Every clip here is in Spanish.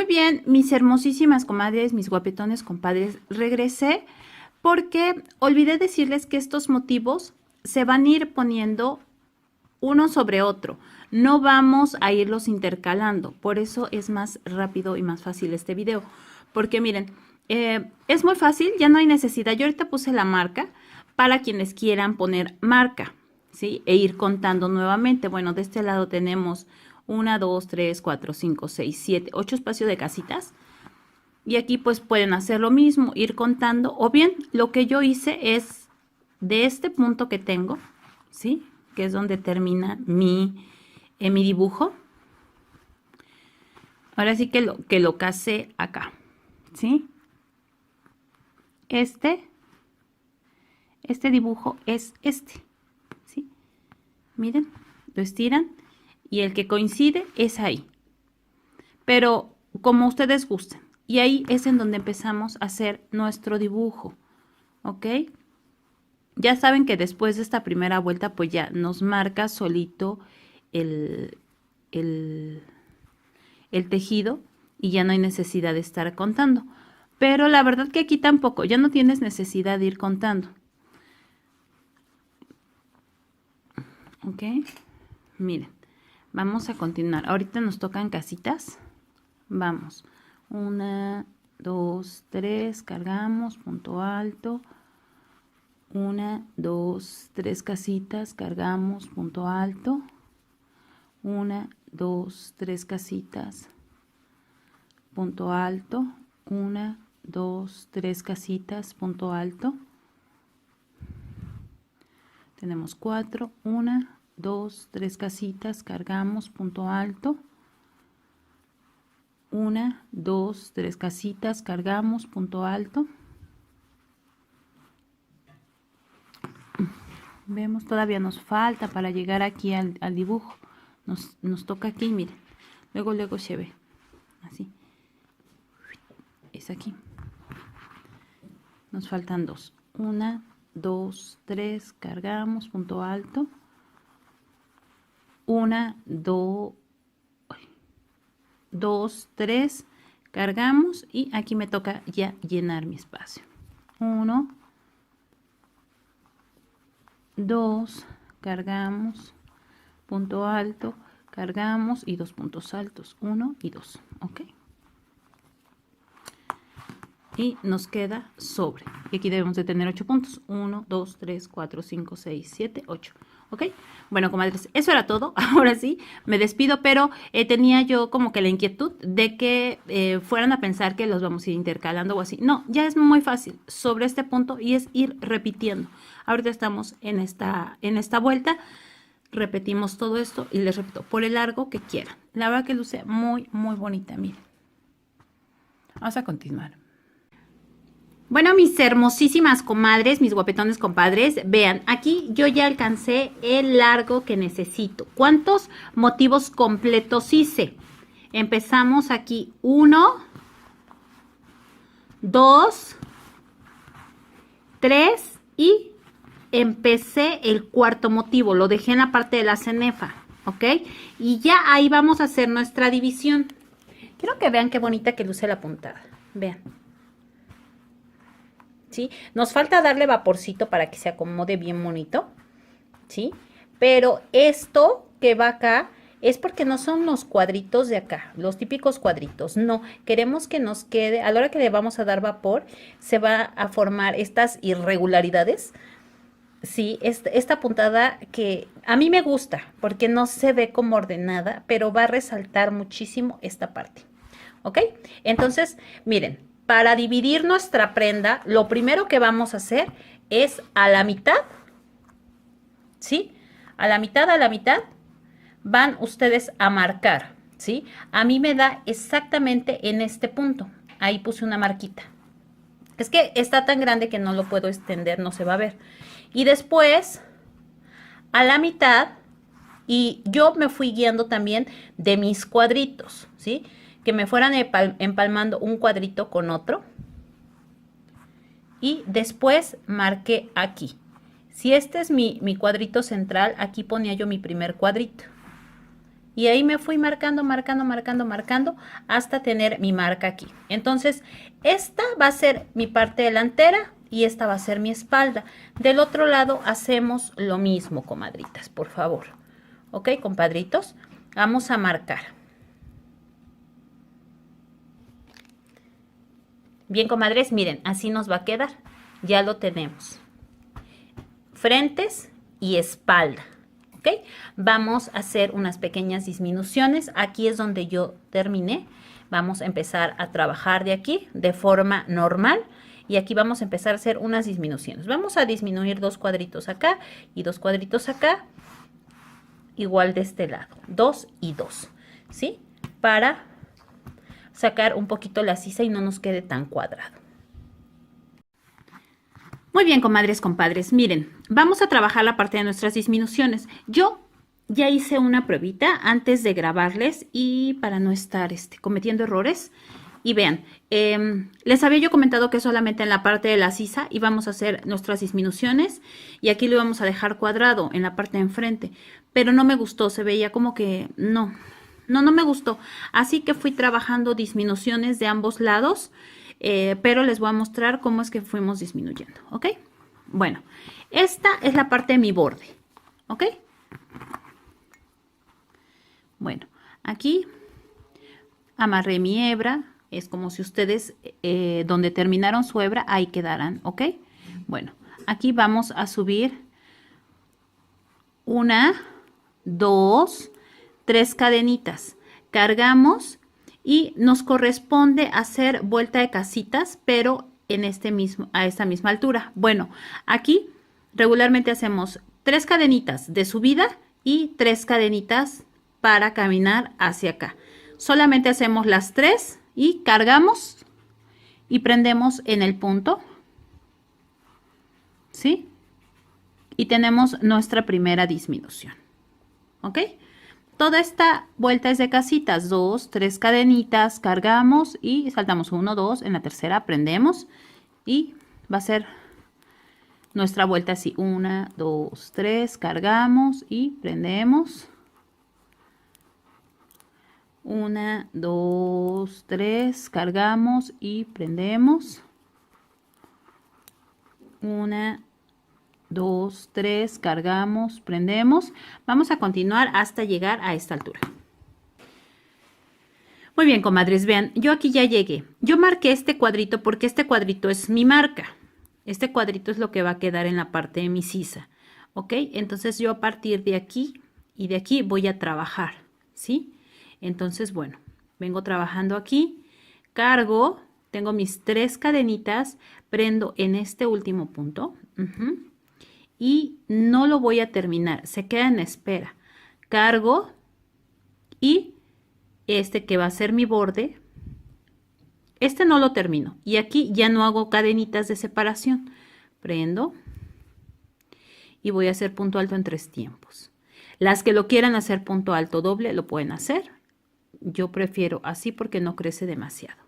Muy bien, mis hermosísimas comadres, mis guapetones compadres, regresé porque olvidé decirles que estos motivos se van a ir poniendo uno sobre otro. No vamos a irlos intercalando, por eso es más rápido y más fácil este video. Porque miren, es muy fácil, ya no hay necesidad. Yo ahorita puse la marca para quienes quieran poner marca, ¿sí? E ir contando nuevamente. Bueno, de este lado tenemos 1, 2, 3, 4, 5, 6, 7, 8 espacios de casitas. Y aquí pues pueden hacer lo mismo, ir contando. O bien, lo que yo hice es de este punto que tengo, ¿sí? Que es donde termina mi dibujo. Ahora sí que lo casé acá, ¿sí? Este dibujo es este, ¿sí? Miren, lo estiran y el que coincide es ahí. Pero como ustedes gusten. Y ahí es en donde empezamos a hacer nuestro dibujo, ¿ok? Ya saben que después de esta primera vuelta, pues ya nos marca solito el tejido y ya no hay necesidad de estar contando. Pero la verdad que aquí tampoco, ya no tienes necesidad de ir contando. ¿Ok? Miren, vamos a continuar. Ahorita nos tocan casitas. Vamos. 1, 2, 3, cargamos, punto alto. 1, 2, 3 casitas, cargamos, punto alto. 1, 2, 3 casitas, punto alto. 1, 2, 3 casitas, punto alto. Tenemos 4, 1, 2, 3 casitas, cargamos, punto alto. 1, 2, 3 casitas, cargamos, punto alto. Vemos, todavía nos falta para llegar aquí al dibujo. Nos toca aquí, miren. Luego se ve. Así. Es aquí. Nos faltan 2. 1, 2, 3, cargamos, punto alto. 1, 2, 3, cargamos y aquí me toca ya llenar mi espacio. 1, 2, cargamos, punto alto, cargamos y 2 puntos altos, 1 y 2, ¿ok? Y nos queda sobre. Y aquí debemos de tener 8 puntos. 1, 2, 3, 4, 5, 6, 7, 8. ¿Ok? Bueno, comadres, eso era todo. Ahora sí, me despido, pero tenía yo como que la inquietud de que fueran a pensar que los vamos a ir intercalando o así. No, ya es muy fácil sobre este punto y es ir repitiendo. Ahorita estamos en esta vuelta. Repetimos todo esto y les repito, por el largo que quieran. La verdad que luce muy, muy bonita, miren. Vamos a continuar. Bueno, mis hermosísimas comadres, mis guapetones compadres, vean, aquí yo ya alcancé el largo que necesito. ¿Cuántos motivos completos hice? Empezamos aquí 1, 2, 3 y empecé el cuarto motivo. Lo dejé en la parte de la cenefa, ¿ok? Y ya ahí vamos a hacer nuestra división. Quiero que vean qué bonita que luce la puntada. Vean. ¿Sí? Nos falta darle vaporcito para que se acomode bien bonito, ¿sí? Pero esto que va acá es porque no son los cuadritos de acá, los típicos cuadritos, no, queremos que nos quede, a la hora que le vamos a dar vapor, se va a formar estas irregularidades, ¿sí? Esta puntada que a mí me gusta, porque no se ve como ordenada, pero va a resaltar muchísimo esta parte, ¿ok? Entonces, miren, para dividir nuestra prenda, lo primero que vamos a hacer es a la mitad, ¿sí? A la mitad van ustedes a marcar, ¿sí? A mí me da exactamente en este punto. Ahí puse una marquita. Es que está tan grande que no lo puedo extender, no se va a ver. Y después, a la mitad, y yo me fui guiando también de mis cuadritos, ¿sí? Que me fueran empalmando un cuadrito con otro. Y después marqué aquí. Si este es mi cuadrito central, aquí ponía yo mi primer cuadrito. y ahí me fui marcando hasta tener mi marca aquí. Entonces, esta va a ser mi parte delantera y esta va a ser mi espalda. Del otro lado hacemos lo mismo, comadritas, por favor. ¿Ok, compadritos? Vamos a marcar. Bien, comadres, miren, así nos va a quedar. Ya lo tenemos. Frentes y espalda. ¿Ok? Vamos a hacer unas pequeñas disminuciones. Aquí es donde yo terminé. Vamos a empezar a trabajar de aquí de forma normal. Y aquí vamos a empezar a hacer unas disminuciones. Vamos a disminuir 2 cuadritos acá y 2 cuadritos acá. Igual de este lado. 2 y 2. ¿Sí? Para sacar un poquito la sisa y no nos quede tan cuadrado. Muy bien, comadres, compadres, miren, vamos a trabajar la parte de nuestras disminuciones. Yo ya hice una pruebita antes de grabarles y para no estar cometiendo errores. Y vean, les había yo comentado que solamente en la parte de la sisa íbamos a hacer nuestras disminuciones y aquí lo íbamos a dejar cuadrado en la parte de enfrente, pero no me gustó, se veía como que no me gustó. Así que fui trabajando disminuciones de ambos lados, pero les voy a mostrar cómo es que fuimos disminuyendo, ¿ok? Bueno, esta es la parte de mi borde, ¿ok? Bueno, aquí amarré mi hebra. Es como si ustedes, donde terminaron su hebra, ahí quedaran, ¿ok? Bueno, aquí vamos a subir 1, 2, 3 cadenitas. Cargamos y nos corresponde hacer vuelta de casitas, pero en a esta misma altura. Bueno, aquí regularmente hacemos 3 cadenitas de subida y 3 cadenitas para caminar hacia acá. Solamente hacemos las 3 y cargamos y prendemos en el punto, ¿sí? Y tenemos nuestra primera disminución, ¿ok? Toda esta vuelta es de casitas, 2, 3 cadenitas, cargamos y saltamos 1, 2, en la tercera prendemos y va a ser nuestra vuelta así, 1, 2, 3, cargamos y prendemos. 1, 2, 3, cargamos y prendemos. 1, 2, 3, cargamos, prendemos. Vamos a continuar hasta llegar a esta altura. Muy bien, comadres, vean, yo aquí ya llegué. Yo marqué este cuadrito porque este cuadrito es mi marca. Este cuadrito es lo que va a quedar en la parte de mi sisa, ¿ok? Entonces yo a partir de aquí y de aquí voy a trabajar, ¿sí? Entonces, bueno, vengo trabajando aquí, cargo, tengo mis 3 cadenitas, prendo en este último punto y no lo voy a terminar, se queda en espera. Cargo y este que va a ser mi borde, este no lo termino y aquí ya no hago cadenitas de separación. Prendo y voy a hacer punto alto en 3 tiempos. Las que lo quieran hacer punto alto doble lo pueden hacer. Yo prefiero así porque no crece demasiado.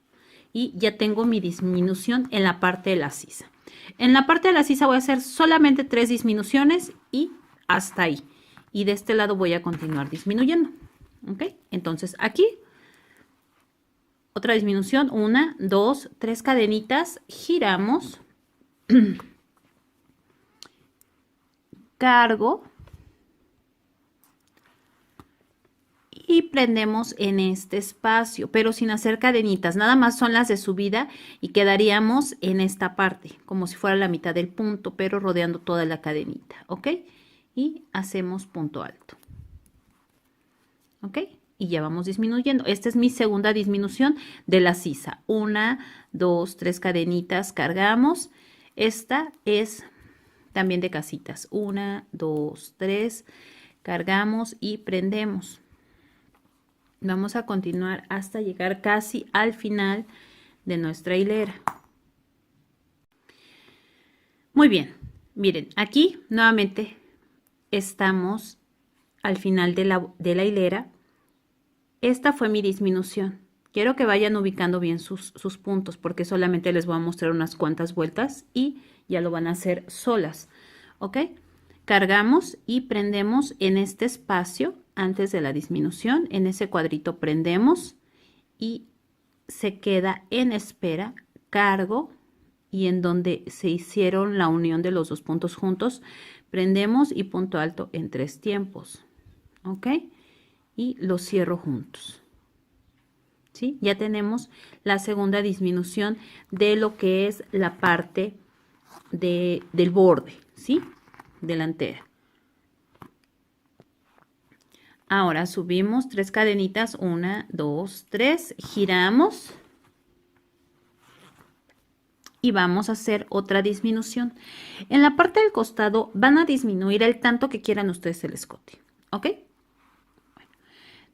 Y ya tengo mi disminución en la parte de la sisa. En la parte de la sisa voy a hacer solamente 3 disminuciones y hasta ahí. Y de este lado voy a continuar disminuyendo. ¿Ok? Entonces aquí, otra disminución, 1, 2, 3 cadenitas, giramos, cargo. Y prendemos en este espacio, pero sin hacer cadenitas, nada más son las de subida y quedaríamos en esta parte, como si fuera la mitad del punto, pero rodeando toda la cadenita, ¿ok? Y hacemos punto alto, ¿ok? Y ya vamos disminuyendo. Esta es mi segunda disminución de la sisa. 1, 2, 3 cadenitas, cargamos. Esta es también de casitas. 1, 2, 3, cargamos y prendemos. Vamos a continuar hasta llegar casi al final de nuestra hilera. Muy bien, miren, aquí nuevamente estamos al final de la hilera. Esta fue mi disminución. Quiero que vayan ubicando bien sus puntos porque solamente les voy a mostrar unas cuantas vueltas y ya lo van a hacer solas, ¿ok? Cargamos y prendemos en este espacio antes de la disminución. En ese cuadrito prendemos y se queda en espera, cargo, y en donde se hicieron la unión de los dos puntos juntos, prendemos y punto alto en 3 tiempos, ¿ok? Y los cierro juntos, ¿sí? Ya tenemos la segunda disminución de lo que es la parte del borde, ¿sí? Delantera. Ahora subimos 3 cadenitas, 1, 2, 3, giramos y vamos a hacer otra disminución. En la parte del costado van a disminuir el tanto que quieran ustedes el escote, ¿ok? Bueno,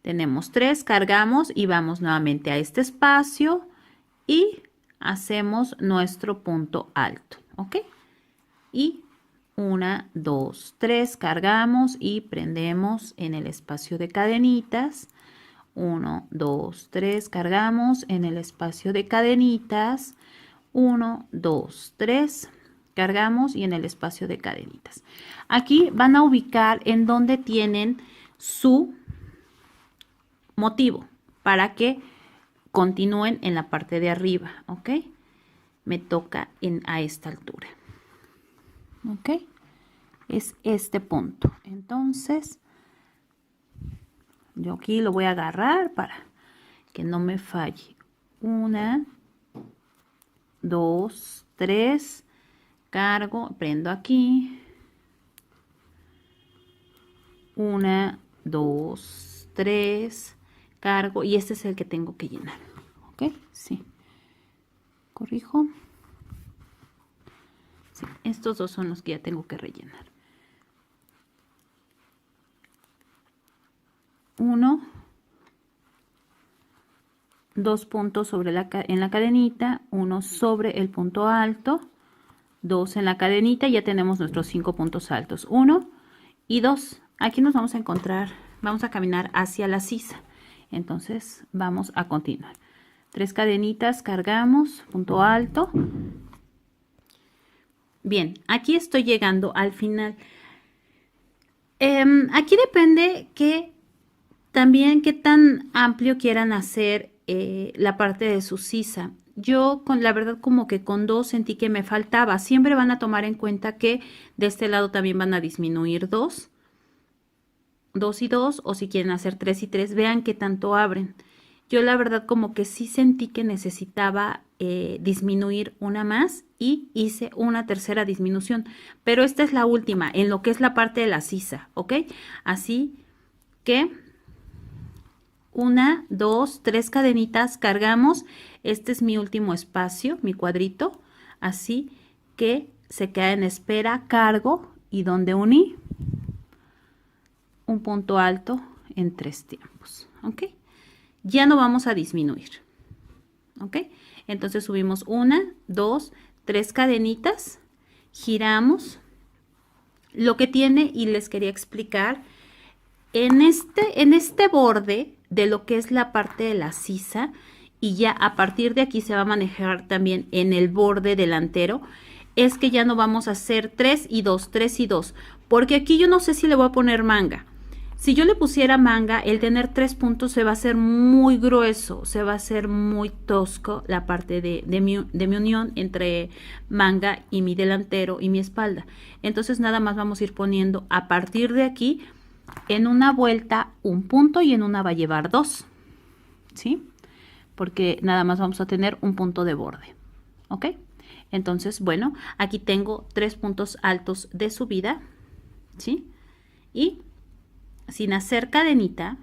tenemos 3, cargamos y vamos nuevamente a este espacio y hacemos nuestro punto alto, ¿ok? Y 1, 2, 3, cargamos y prendemos en el espacio de cadenitas. 1, 2, 3, cargamos en el espacio de cadenitas. 1, 2, 3, cargamos y en el espacio de cadenitas. Aquí van a ubicar en donde tienen su motivo para que continúen en la parte de arriba, ¿ok? Me toca a esta altura, ¿ok? Es este punto. Entonces, yo aquí lo voy a agarrar para que no me falle. 1, 2, 3, cargo, prendo aquí. 1, 2, 3, cargo, y este es el que tengo que llenar, ¿ok? Sí. Corrijo. Sí, estos dos son los que ya tengo que rellenar. 1, 2 puntos sobre en la cadenita, 1 sobre el punto alto, 2 en la cadenita, ya tenemos nuestros 5 puntos altos, 1 y 2. Aquí nos vamos a encontrar, vamos a caminar hacia la sisa. Entonces vamos a continuar. 3 cadenitas, cargamos, punto alto. Bien, aquí estoy llegando al final. Aquí depende que también qué tan amplio quieran hacer la parte de su sisa. Yo con la verdad como que con 2 sentí que me faltaba. Siempre van a tomar en cuenta que de este lado también van a disminuir 2. 2 y 2, o si quieren hacer 3 y 3, vean qué tanto abren. Yo la verdad como que sí sentí que necesitaba disminuir una más y hice una tercera disminución. Pero esta es la última en lo que es la parte de la sisa, ¿ok? Así que 1, 2, 3 cadenitas, cargamos. Este es mi último espacio, mi cuadrito. Así que se queda en espera, cargo y donde uní un punto alto en 3 tiempos, ¿ok? Ya no vamos a disminuir, ¿ok? Entonces subimos 1, 2, 3 cadenitas, giramos. Lo que tiene, y les quería explicar, en este borde de lo que es la parte de la sisa, y ya a partir de aquí se va a manejar también en el borde delantero, es que ya no vamos a hacer 3 y 2, 3 y 2, porque aquí yo no sé si le voy a poner manga. Si yo le pusiera manga, el tener 3 puntos se va a hacer muy grueso, se va a hacer muy tosco la parte de mi unión entre manga y mi delantero y mi espalda. Entonces nada más vamos a ir poniendo a partir de aquí, en una vuelta un punto y en una va a llevar 2, ¿sí? Porque nada más vamos a tener un punto de borde, ¿ok? Entonces, bueno, aquí tengo 3 puntos altos de subida, ¿sí? Y sin hacer cadenita,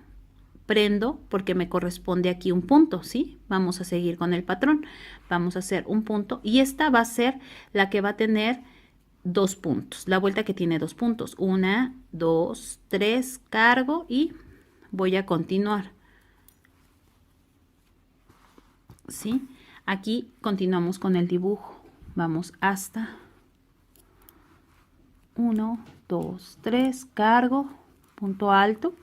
prendo porque me corresponde aquí un punto, ¿sí? Vamos a seguir con el patrón. Vamos a hacer un punto y esta va a ser la que va a tener 2 puntos. La vuelta que tiene 2 puntos. 1, 2, 3, cargo y voy a continuar, ¿sí? Aquí continuamos con el dibujo. Vamos hasta 1, 2, 3, cargo, punto alto,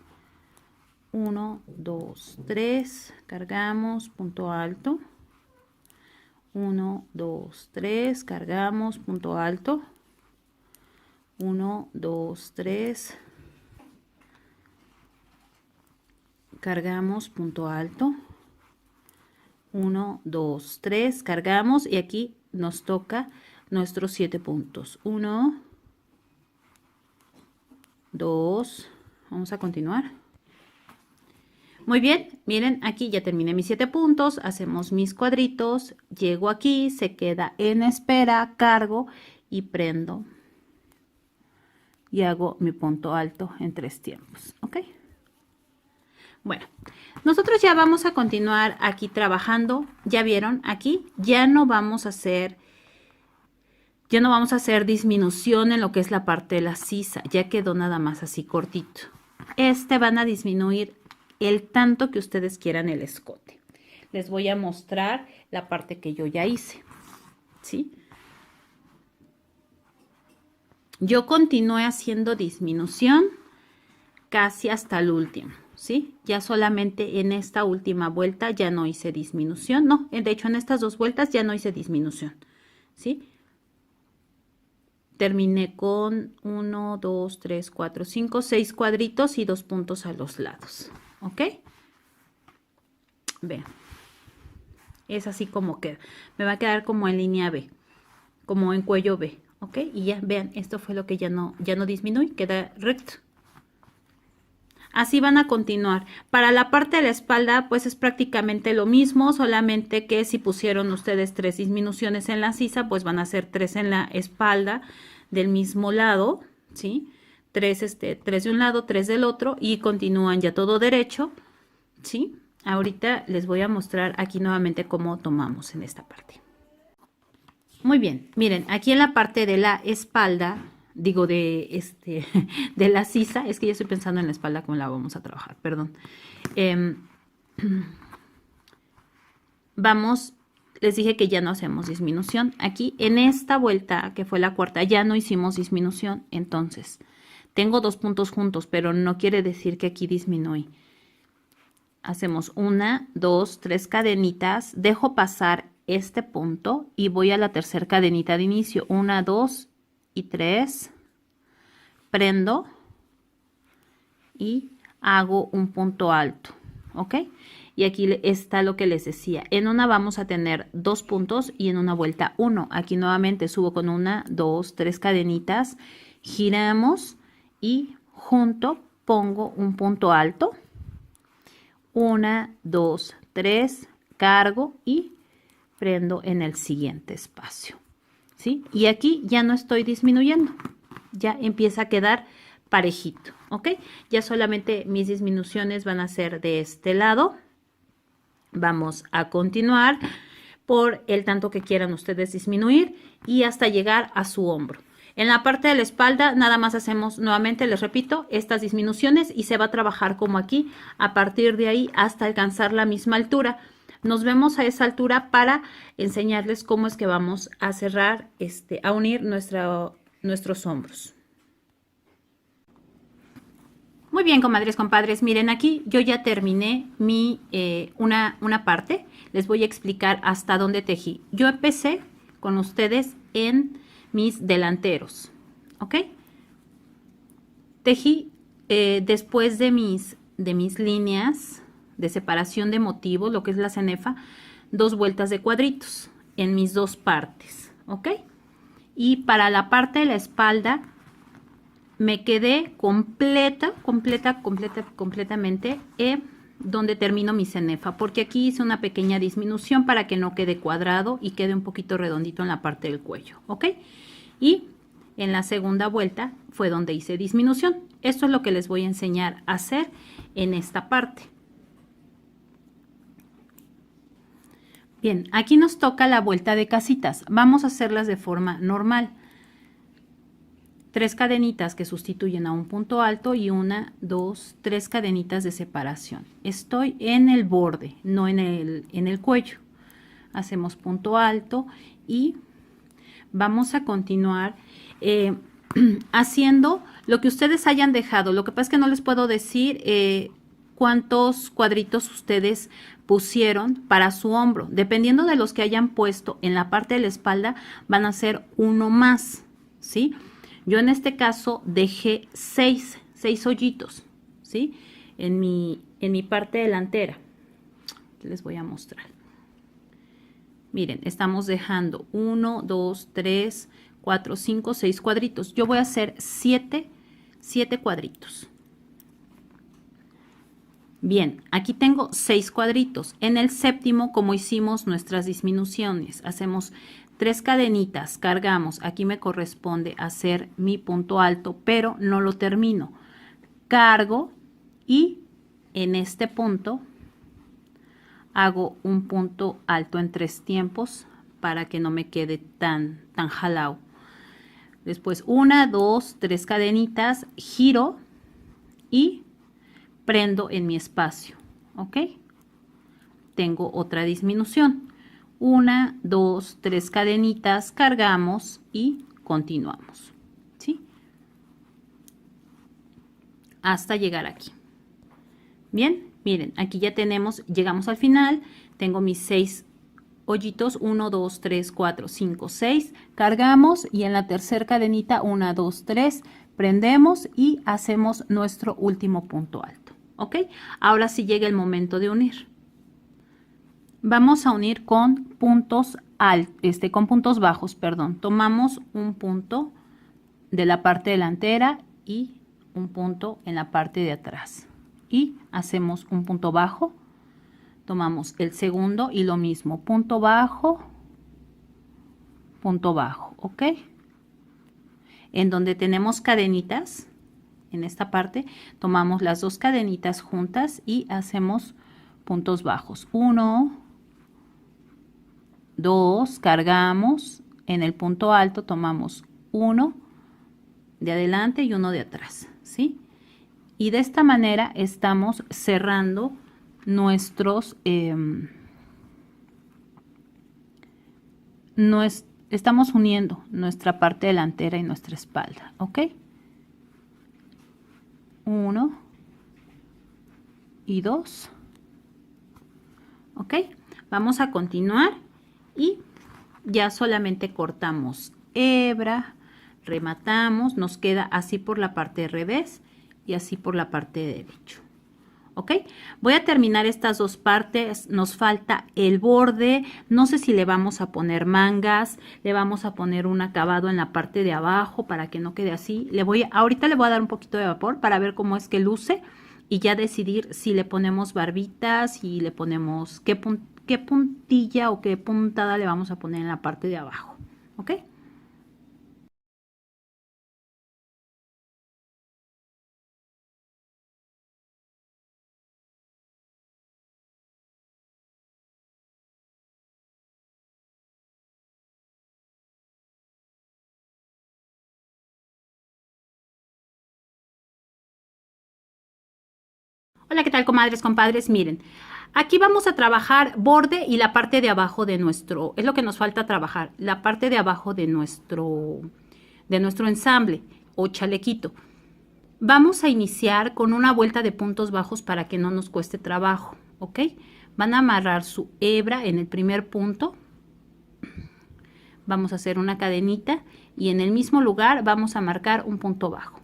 1, 2, 3, cargamos, punto alto, 1, 2, 3, cargamos, punto alto, 1, 2, 3, cargamos, punto alto, 1, 2, 3, cargamos y aquí nos toca nuestros 7 puntos, 1, 2, vamos a continuar. Muy bien, miren, aquí ya terminé mis 7 puntos, hacemos mis cuadritos, llego aquí, se queda en espera, cargo y prendo y hago mi punto alto en 3 tiempos, ¿ok? Bueno, nosotros ya vamos a continuar aquí trabajando, ya vieron, aquí ya no vamos a hacer disminución en lo que es la parte de la sisa, ya quedó nada más así cortito. Van a disminuir el tanto que ustedes quieran el escote. Les voy a mostrar la parte que yo ya hice, ¿sí? Yo continué haciendo disminución casi hasta el último, ¿sí? Ya solamente en esta última vuelta ya no hice disminución, no, de hecho en estas 2 vueltas ya no hice disminución, ¿sí? Terminé con 1, 2, 3, 4, 5, 6 cuadritos y 2 puntos a los lados, ¿ok? Vean, es así como queda, me va a quedar como en línea B, como en cuello B, ¿ok? Y ya, vean, esto fue lo que ya no disminuí, queda recto. Así van a continuar. Para la parte de la espalda, pues es prácticamente lo mismo, solamente que si pusieron ustedes 3 disminuciones en la sisa, pues van a hacer 3 en la espalda del mismo lado, ¿sí? 3 de un lado, 3 del otro y continúan ya todo derecho, ¿sí? Ahorita les voy a mostrar aquí nuevamente cómo tomamos en esta parte. Muy bien, miren, aquí en la parte de la espalda, digo de de la sisa, es que ya estoy pensando en la espalda cómo la vamos a trabajar, perdón. Vamos, les dije que ya no hacemos disminución. Aquí en esta vuelta, que fue la cuarta, ya no hicimos disminución, entonces tengo 2 puntos juntos, pero no quiere decir que aquí disminuí. Hacemos 1, 2, 3 cadenitas, dejo pasar este punto y voy a la tercera cadenita de inicio, 1, 2 y 3, prendo y hago un punto alto, ¿ok? Y aquí está lo que les decía, en una vamos a tener 2 puntos y en una vuelta 1, aquí nuevamente subo con 1, 2, 3 cadenitas, giramos y junto pongo un punto alto, 1, 2, 3, cargo y prendo en el siguiente espacio, ¿sí? Y aquí ya no estoy disminuyendo, ya empieza a quedar parejito, ¿ok? Ya solamente mis disminuciones van a ser de este lado. Vamos a continuar por el tanto que quieran ustedes disminuir y hasta llegar a su hombro. En la parte de la espalda nada más hacemos nuevamente, les repito, estas disminuciones y se va a trabajar como aquí a partir de ahí hasta alcanzar la misma altura. Nos vemos a esa altura para enseñarles cómo es que vamos a cerrar, a unir nuestros hombros. Muy bien, comadres, compadres, miren aquí yo ya terminé una parte. Les voy a explicar hasta dónde tejí. Yo empecé con ustedes en mis delanteros, ¿ok? Tejí después de mis líneas de separación de motivo, lo que es la cenefa, 2 vueltas de cuadritos en mis 2 partes, ¿ok? Y para la parte de la espalda me quedé completamente donde termino mi cenefa, porque aquí hice una pequeña disminución para que no quede cuadrado y quede un poquito redondito en la parte del cuello, ¿ok? Y en la segunda vuelta fue donde hice disminución. Esto es lo que les voy a enseñar a hacer en esta parte. Bien, aquí nos toca la vuelta de casitas. Vamos a hacerlas de forma normal. 3 cadenitas que sustituyen a un punto alto y 1, 2, 3 cadenitas de separación. Estoy en el borde, no en el cuello. Hacemos punto alto y vamos a continuar haciendo lo que ustedes hayan dejado. Lo que pasa es que no les puedo decir cuántos cuadritos ustedes pusieron para su hombro. Dependiendo de los que hayan puesto en la parte de la espalda, van a ser uno más, ¿sí? Yo en este caso dejé 6 hoyitos, ¿sí? En mi en mi parte delantera. Les voy a mostrar. Miren, estamos dejando 1, 2, 3, 4, 5, 6 cuadritos. Yo voy a hacer 7 cuadritos. Bien, aquí tengo 6 cuadritos. En el séptimo, como hicimos nuestras disminuciones, hacemos 3 cadenitas, cargamos. Aquí me corresponde hacer mi punto alto, pero no lo termino. Cargo y en este punto hago un punto alto en 3 tiempos para que no me quede tan jalado. Después 1, 2, 3 cadenitas, giro y prendo en mi espacio, ¿ok? Tengo otra disminución. 1, 2, 3 cadenitas, cargamos y continuamos, ¿sí? Hasta llegar aquí. Bien, miren, aquí ya llegamos al final. Tengo mis 6 hoyitos, 1, 2, 3, 4, 5, 6. Cargamos y en la tercera cadenita, 1, 2, 3, prendemos y hacemos nuestro último punto alto. ¿Ok? Ahora sí llega el momento de unir. Vamos a unir con puntos con puntos bajos, perdón. Tomamos un punto de la parte delantera y un punto en la parte de atrás. Y hacemos un punto bajo. Tomamos el segundo y lo mismo, punto bajo, ¿ok? En donde tenemos cadenitas, en esta parte, tomamos las 2 cadenitas juntas y hacemos puntos bajos. 1, 2, cargamos, en el punto alto tomamos 1 de adelante y 1 de atrás, ¿sí? Y de esta manera estamos cerrando nuestros, estamos uniendo nuestra parte delantera y nuestra espalda, ¿ok? 1 y 2, ¿ok? Vamos a continuar y ya solamente cortamos hebra, rematamos, nos queda así por la parte de revés y así por la parte de derecho. ¿Ok? Voy a terminar estas 2 partes, nos falta el borde, no sé si le vamos a poner mangas, le vamos a poner un acabado en la parte de abajo para que no quede así. Ahorita le voy a dar un poquito de vapor para ver cómo es que luce y ya decidir si le ponemos barbitas, si le ponemos qué puntilla o qué puntada le vamos a poner en la parte de abajo. ¿Ok? Hola, ¿qué tal, comadres, compadres? Miren, aquí vamos a trabajar borde y la parte de abajo de nuestro, es lo que nos falta trabajar, la parte de abajo de nuestro ensamble o chalequito. Vamos a iniciar con una vuelta de puntos bajos para que no nos cueste trabajo, ¿ok? Van a amarrar su hebra en el primer punto. Vamos a hacer una cadenita y en el mismo lugar vamos a marcar un punto bajo.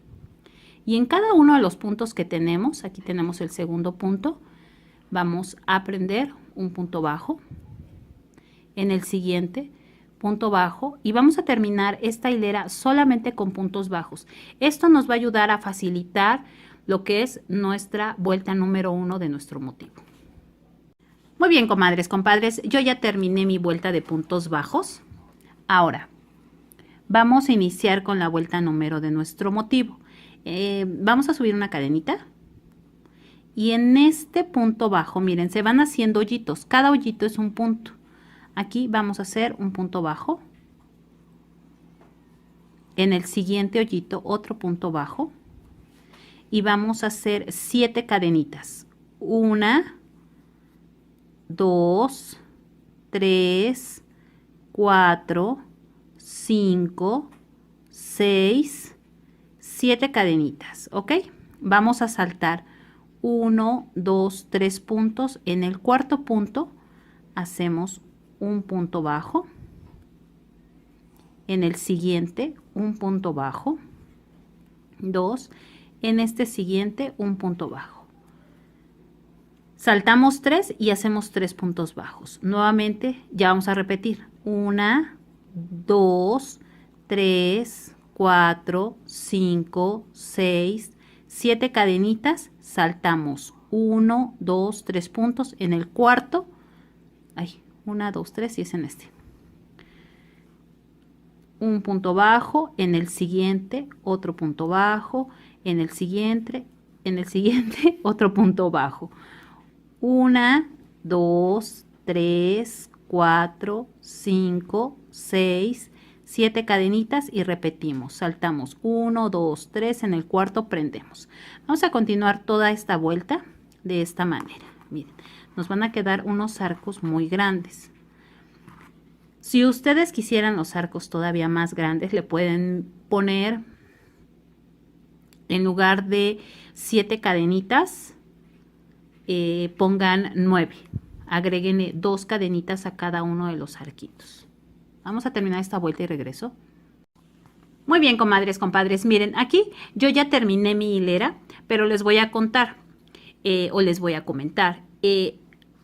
Y en cada uno de los puntos que tenemos, aquí tenemos el segundo punto, vamos a prender un punto bajo. En el siguiente, punto bajo. Y vamos a terminar esta hilera solamente con puntos bajos. Esto nos va a ayudar a facilitar lo que es nuestra vuelta número 1 de nuestro motivo. Muy bien, comadres, compadres, yo ya terminé mi vuelta de puntos bajos. Ahora, vamos a iniciar con la vuelta número de nuestro motivo. Vamos a subir una cadenita y en este punto bajo, miren, se van haciendo hoyitos, cada hoyito es un punto. Aquí vamos a hacer un punto bajo, en el siguiente hoyito otro punto bajo y vamos a hacer 7 cadenitas. 1, 2, 3, 4, 5, 6, 7 cadenitas, ¿ok? Vamos a saltar 1, 2, 3 puntos. En el cuarto punto hacemos un punto bajo. En el siguiente un punto bajo. 2. En este siguiente un punto bajo. Saltamos 3 y hacemos 3 puntos bajos. Nuevamente, ya vamos a repetir. 1, 2, 3, 4, 5, 6, 7 cadenitas. Saltamos 1, 2, 3 puntos. En el cuarto, 1, 2, 3 y es en este. Un punto bajo, en el siguiente, otro punto bajo, en el siguiente, otro punto bajo. 1, 2, 3, 4, 5, 6, 7 cadenitas y repetimos. Saltamos 1, 2, 3, en el cuarto prendemos. Vamos a continuar toda esta vuelta de esta manera. Miren, nos van a quedar unos arcos muy grandes. Si ustedes quisieran los arcos todavía más grandes, le pueden poner, en lugar de 7 cadenitas, pongan 9. Agréguenle 2 cadenitas a cada uno de los arquitos. Vamos a terminar esta vuelta y regreso. Muy bien, comadres, compadres. Miren, aquí yo ya terminé mi hilera, pero les voy a contar o les voy a comentar.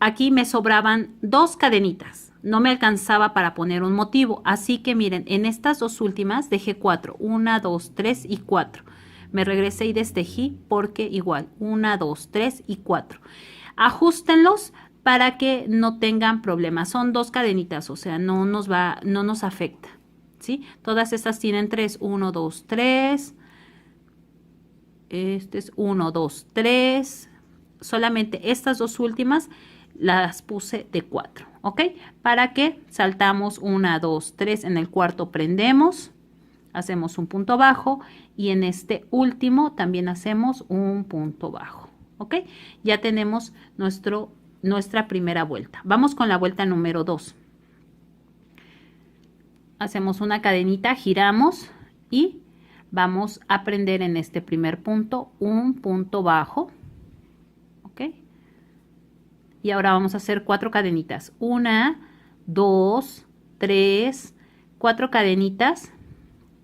Aquí me sobraban 2 cadenitas. No me alcanzaba para poner un motivo. Así que miren, en estas dos últimas dejé 4. 1, 2, 3 y 4. Me regresé y destejí porque igual 1, 2, 3 y 4. Ajústenlos para que no tengan problemas. Son 2 cadenitas, o sea, no nos afecta, ¿sí? Todas estas tienen 3. 1, 2, 3. Este es 1, 2, 3. Solamente estas dos últimas las puse de 4, ¿ok? Para que saltamos 1, 2, 3, en el cuarto prendemos, hacemos un punto bajo y en este último también hacemos un punto bajo, ¿ok? Ya tenemos nuestra primera vuelta. Vamos con la vuelta número 2. Hacemos una cadenita, giramos y vamos a prender en este primer punto un punto bajo, ¿ok? Y ahora vamos a hacer 4 cadenitas. 1, 2, 3, 4 cadenitas.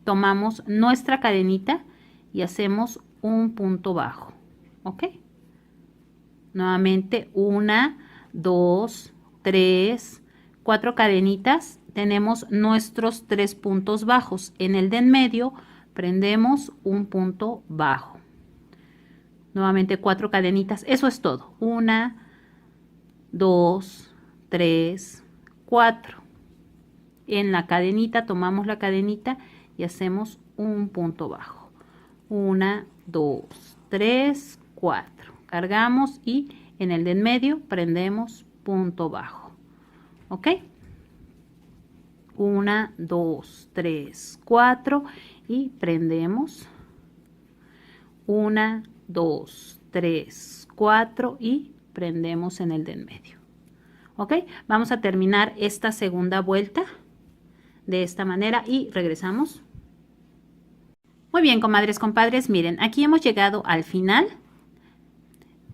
Tomamos nuestra cadenita y hacemos un punto bajo. ¿Ok? Nuevamente 1, 2, 3, 4 cadenitas. Tenemos nuestros 3 puntos bajos. En el de en medio prendemos un punto bajo. Nuevamente 4 cadenitas. Eso es todo. 1, 2, 3, 4. En la cadenita tomamos la cadenita y hacemos un punto bajo. 1, 2, 3, 4. Cargamos y en el de en medio prendemos punto bajo. ¿Ok? 1, 2, 3, 4 y prendemos. 1, 2, 3, 4 y prendemos en el de en medio. ¿Ok? Vamos a terminar esta segunda vuelta de esta manera y regresamos. Muy bien, comadres, compadres, miren, aquí hemos llegado al final.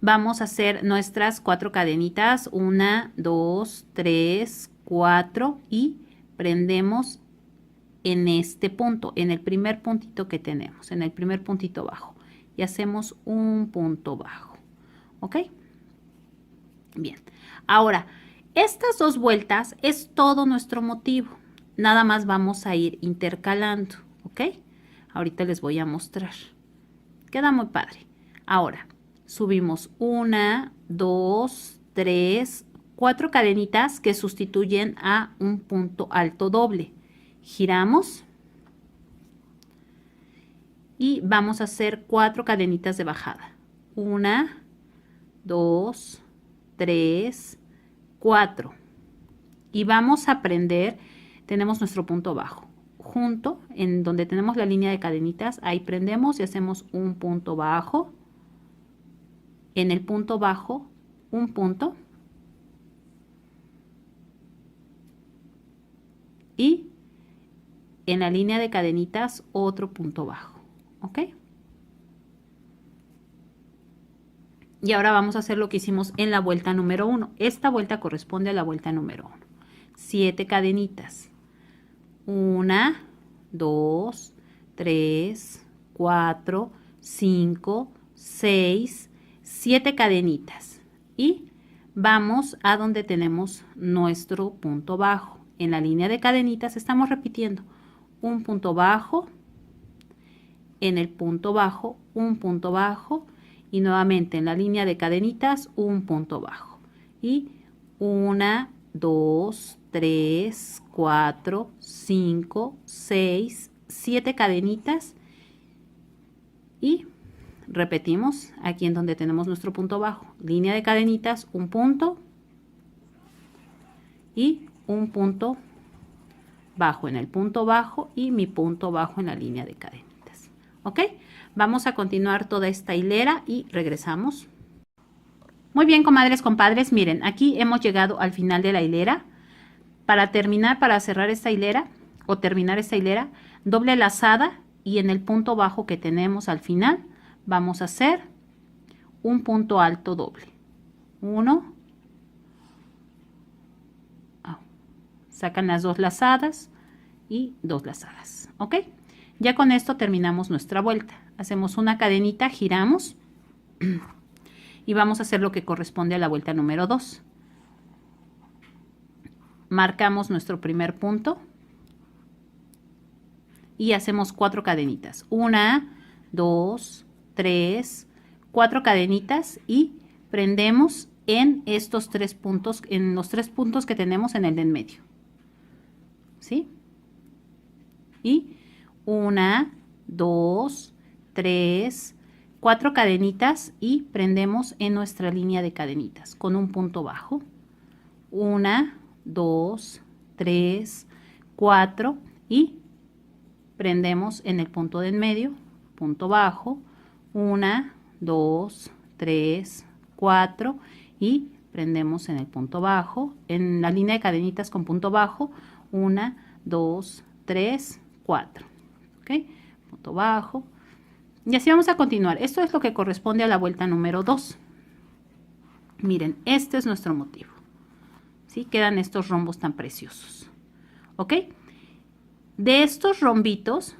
Vamos a hacer nuestras 4 cadenitas, 1, 2, 3, 4 y prendemos en este punto, en el primer puntito que tenemos, en el primer puntito bajo y hacemos un punto bajo. ¿Ok? Bien, ahora, estas 2 vueltas es todo nuestro motivo. Nada más vamos a ir intercalando, ¿ok? Ahorita les voy a mostrar. Queda muy padre. Ahora, subimos 1, 2, 3, 4 cadenitas que sustituyen a un punto alto doble. Giramos. Y vamos a hacer 4 cadenitas de bajada. 1, 2, 3, 4 y vamos a prender, tenemos nuestro punto bajo, junto en donde tenemos la línea de cadenitas, ahí prendemos y hacemos un punto bajo, en el punto bajo, un punto y en la línea de cadenitas otro punto bajo, ¿ok? Y ahora vamos a hacer lo que hicimos en la vuelta número 1. Esta vuelta corresponde a la vuelta número 1. 7 cadenitas. 1, 2, 3, 4, 5, 6, 7 cadenitas. Y vamos a donde tenemos nuestro punto bajo. En la línea de cadenitas estamos repitiendo un punto bajo, en el punto bajo, un punto bajo y nuevamente en la línea de cadenitas un punto bajo. Y 1, 2, 3, 4, 5, 6, 7 cadenitas y repetimos aquí en donde tenemos nuestro punto bajo. Línea de cadenitas, un punto y un punto bajo en el punto bajo y mi punto bajo en la línea de cadenitas. ¿Ok? Vamos a continuar toda esta hilera y regresamos. Muy bien, comadres, compadres, miren, aquí hemos llegado al final de la hilera. Para terminar, para cerrar esta hilera o terminar esta hilera, doble lazada y en el punto bajo que tenemos al final vamos a hacer un punto alto doble. 1, sacan las 2 lazadas y 2 lazadas, ¿ok? Ya con esto terminamos nuestra vuelta. Hacemos una cadenita, giramos y vamos a hacer lo que corresponde a la vuelta número 2. Marcamos nuestro primer punto y hacemos 4 cadenitas. 1, 2, 3, 4 cadenitas y prendemos en estos 3 puntos, en los 3 puntos que tenemos en el de en medio. ¿Sí? Y 1, 2, 3, 4 cadenitas y prendemos en nuestra línea de cadenitas con un punto bajo. 1, 2, 3, 4 y prendemos en el punto de en medio, punto bajo, 1, 2, 3, 4 y prendemos en el punto bajo, en la línea de cadenitas con punto bajo, 1, 2, 3, 4, ¿ok? Punto bajo. Y así vamos a continuar. Esto es lo que corresponde a la vuelta número 2. Miren, este es nuestro motivo. ¿Sí? Quedan estos rombos tan preciosos. ¿Ok? De estos rombitos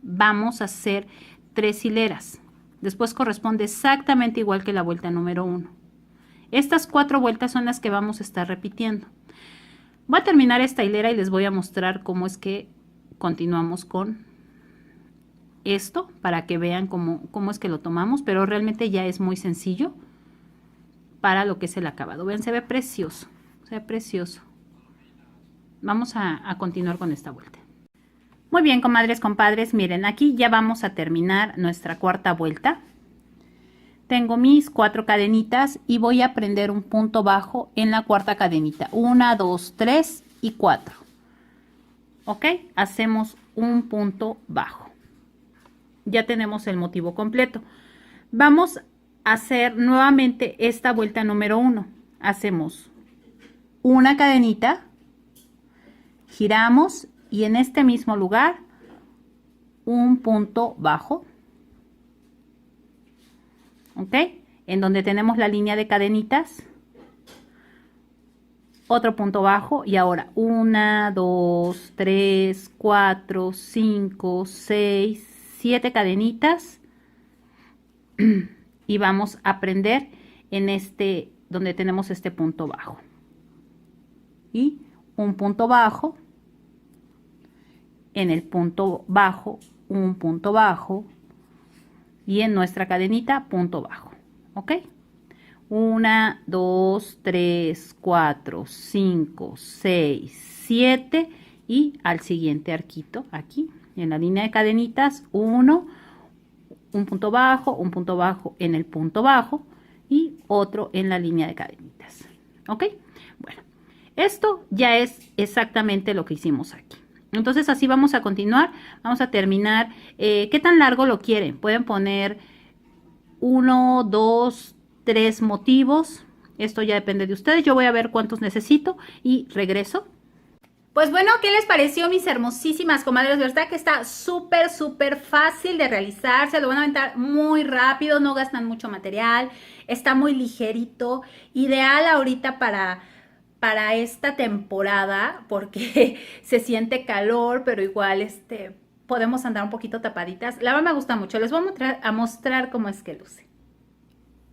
vamos a hacer 3 hileras. Después corresponde exactamente igual que la vuelta número 1. Estas 4 vueltas son las que vamos a estar repitiendo. Voy a terminar esta hilera y les voy a mostrar cómo es que continuamos con esto para que vean cómo es que lo tomamos, pero realmente ya es muy sencillo para lo que es el acabado. Vean, se ve precioso, se ve precioso. Vamos a continuar con esta vuelta. Muy bien, comadres, compadres, miren, aquí ya vamos a terminar nuestra cuarta vuelta. Tengo mis 4 cadenitas y voy a prender un punto bajo en la cuarta cadenita. 1, 2, 3 y 4. ¿Ok? Hacemos un punto bajo. Ya tenemos el motivo completo. Vamos a hacer nuevamente esta vuelta número 1. Hacemos una cadenita, giramos y en este mismo lugar un punto bajo. ¿Ok? En donde tenemos la línea de cadenitas, otro punto bajo y ahora 1, 2, 3, 4, 5, 6, 7 cadenitas y vamos a prender en este donde tenemos este punto bajo y un punto bajo, en el punto bajo un punto bajo y en nuestra cadenita punto bajo. ¿Ok? 1, 2, 3, 4, 5, 6, 7 y al siguiente arquito aquí en la línea de cadenitas 1, un punto bajo en el punto bajo y otro en la línea de cadenitas. ¿Ok? Bueno, esto ya es exactamente lo que hicimos aquí. Entonces así vamos a continuar, vamos a terminar. ¿Qué tan largo lo quieren? Pueden poner 1, 2, 3 motivos. Esto ya depende de ustedes. Yo voy a ver cuántos necesito y regreso. Pues bueno, ¿qué les pareció, mis hermosísimas comadres? ¿Verdad que está súper, súper fácil de realizar? Se lo van a aventar muy rápido, no gastan mucho material, está muy ligerito, ideal ahorita para esta temporada porque se siente calor, pero igual podemos andar un poquito tapaditas. La verdad me gusta mucho. Les voy a mostrar cómo es que luce.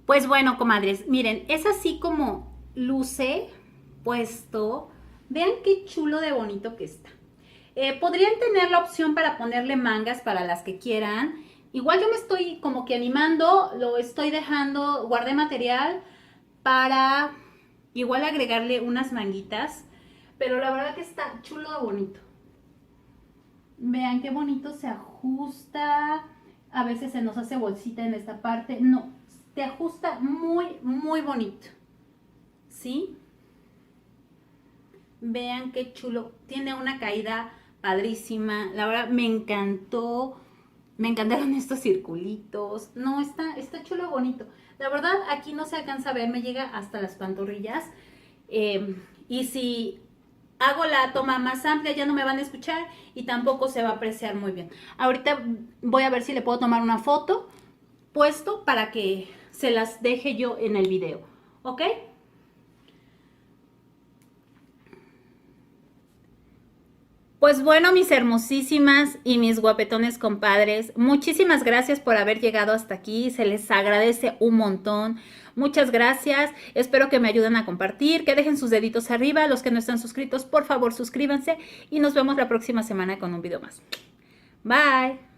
Pues bueno, comadres, miren, es así como luce puesto. Vean qué chulo de bonito que está. Podrían tener la opción para ponerle mangas para las que quieran. Igual yo me estoy como que animando, lo estoy dejando, guardé material para igual agregarle unas manguitas. Pero la verdad que está chulo de bonito. Vean qué bonito se ajusta. A veces se nos hace bolsita en esta parte. No, te ajusta muy, muy bonito. ¿Sí? Vean qué chulo. Tiene una caída padrísima. La verdad me encantó. Me encantaron estos circulitos. No, está chulo bonito. La verdad aquí no se alcanza a ver. Me llega hasta las pantorrillas. Y si hago la toma más amplia ya no me van a escuchar y tampoco se va a apreciar muy bien. Ahorita voy a ver si le puedo tomar una foto puesto para que se las deje yo en el video. ¿Ok? Pues bueno, mis hermosísimas y mis guapetones compadres, muchísimas gracias por haber llegado hasta aquí, se les agradece un montón. Muchas gracias, espero que me ayuden a compartir, que dejen sus deditos arriba, los que no están suscritos, por favor suscríbanse y nos vemos la próxima semana con un video más. Bye.